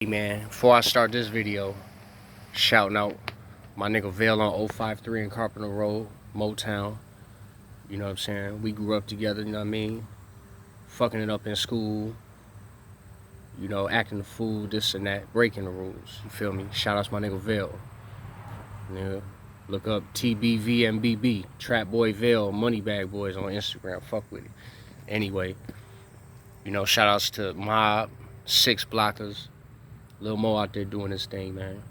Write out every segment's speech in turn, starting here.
Hey man, before I start this video, shouting out my nigga Vale on 053 in Carpenter Road, Motown. You know what I'm saying? We grew up together, you know what I mean? Fucking it up in school, you know, acting the fool, this and that, breaking the rules. You feel me? Shout out to my nigga Vale. Nigga, look up TBVMBB, Trap Boy Vale, Moneybag Boys on Instagram. Fuck with it. Anyway, you know, shout outs to Mob, 6 Blockers. Lil Mo out there doing this thing, man.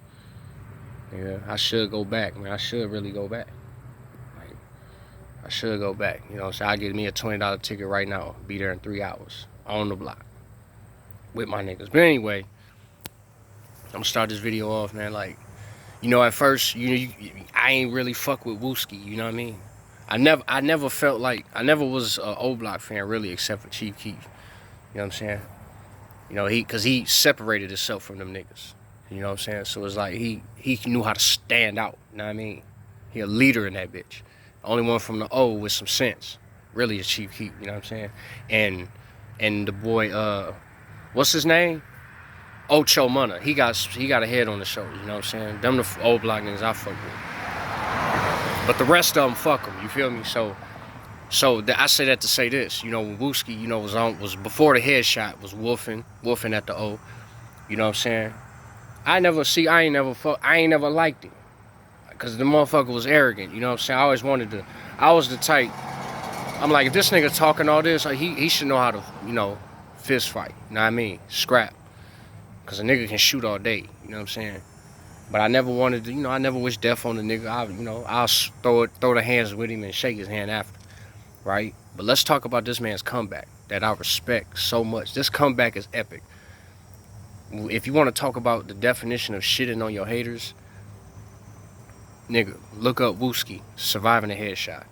Yeah, I should go back, man. I should really go back. Like, I should go back. You know, so I get me a $20 ticket right now. Be there in 3 hours on the block with my niggas. But anyway, I'm gonna start this video off, man. Like, you know, at first, I ain't really fuck with Wooski. You know what I mean? I never felt like I never was an O Block fan really, except for Chief Keef. You know what I'm saying? You know, cause he separated himself from them niggas. You know what I'm saying? So it's like he knew how to stand out. You know what I mean? He a leader in that bitch. Only one from the O with some sense. Really a Chief Keef, you know what I'm saying? And the boy, what's his name? Ocho Munna. He got a head on the shoulders, you know what I'm saying? Them the old block niggas I fuck with. But the rest of them, fuck them, you feel me? So I say that to say this, you know, when Wooski, you know, was before the headshot, was wolfing at the O. You know what I'm saying? I ain't never liked him. Cause the motherfucker was arrogant, you know what I'm saying? I was the type, I'm like, if this nigga talking all this, he should know how to, you know, fist fight, you know what I mean? Scrap. Cause a nigga can shoot all day, you know what I'm saying? But I never wanted to, you know, I never wished death on the nigga. I'll throw the hands with him and shake his hand after. Right? But let's talk about this man's comeback that I respect so much. This comeback is epic. If you want to talk about the definition of shitting on your haters, nigga, look up Wooski, surviving a headshot.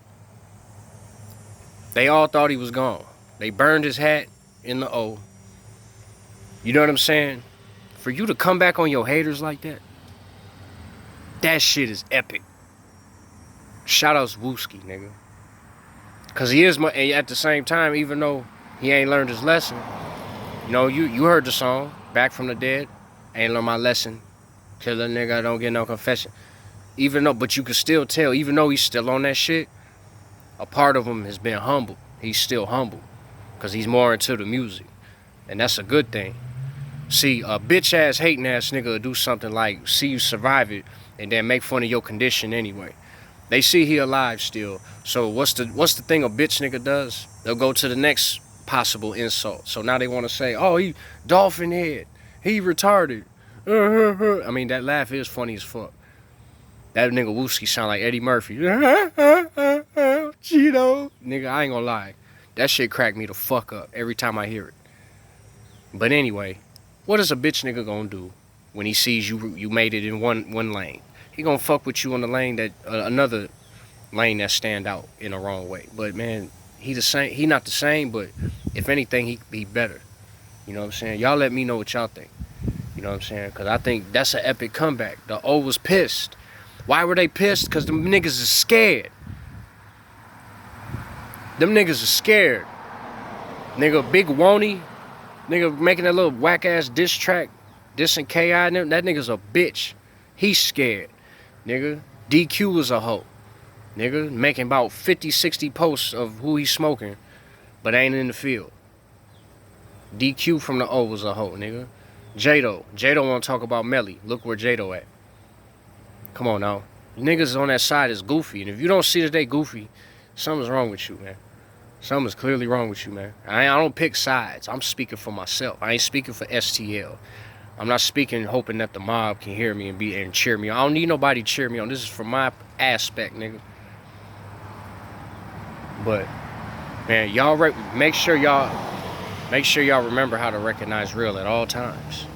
They all thought he was gone. They burned his hat in the O. You know what I'm saying? For you to come back on your haters like that, that shit is epic. Shout outs Wooski, nigga. Cause he is, at the same time, even though he ain't learned his lesson, you know, you heard the song, Back from the Dead, ain't learned my lesson, kill a nigga, don't get no confession. But you can still tell, even though he's still on that shit, a part of him has been humble. He's still humble, cause he's more into the music, and that's a good thing. See, a bitch ass, hating ass nigga will do something like see you survive it, and then make fun of your condition anyway. They see he alive still. So what's the thing a bitch nigga does? They'll go to the next possible insult. So now they want to say, oh, he dolphin head. He retarded. I mean, that laugh is funny as fuck. That nigga Wooski sound like Eddie Murphy. Cheeto. Nigga, I ain't gonna lie. That shit cracked me the fuck up every time I hear it. But anyway, what is a bitch nigga gonna do when he sees you made it in one lane? He gonna fuck with you on the lane that another lane that stand out in the wrong way. But man, he the same. He not the same, but if anything, he better. You know what I'm saying? Y'all let me know what y'all think. You know what I'm saying? Cause I think that's an epic comeback. The O was pissed. Why were they pissed? Cause them niggas is scared. Them niggas are scared. Nigga, Big Woney, nigga making that little whack ass diss track, dissing KI and them. That nigga's a bitch. He's scared. Nigga, DQ was a hoe. Nigga, making about 50, 60 posts of who he's smoking, but ain't in the field. DQ from the O was a hoe, nigga. Jado want to talk about Melly. Look where Jado at. Come on now. Niggas on that side is goofy, and if you don't see that they goofy, something's wrong with you, man. Something's clearly wrong with you, man. I don't pick sides. I'm speaking for myself. I ain't speaking for STL. I'm not speaking hoping that the mob can hear me and cheer me on. I don't need nobody to cheer me on. This is from my aspect, nigga. But man, y'all make sure y'all remember how to recognize real at all times.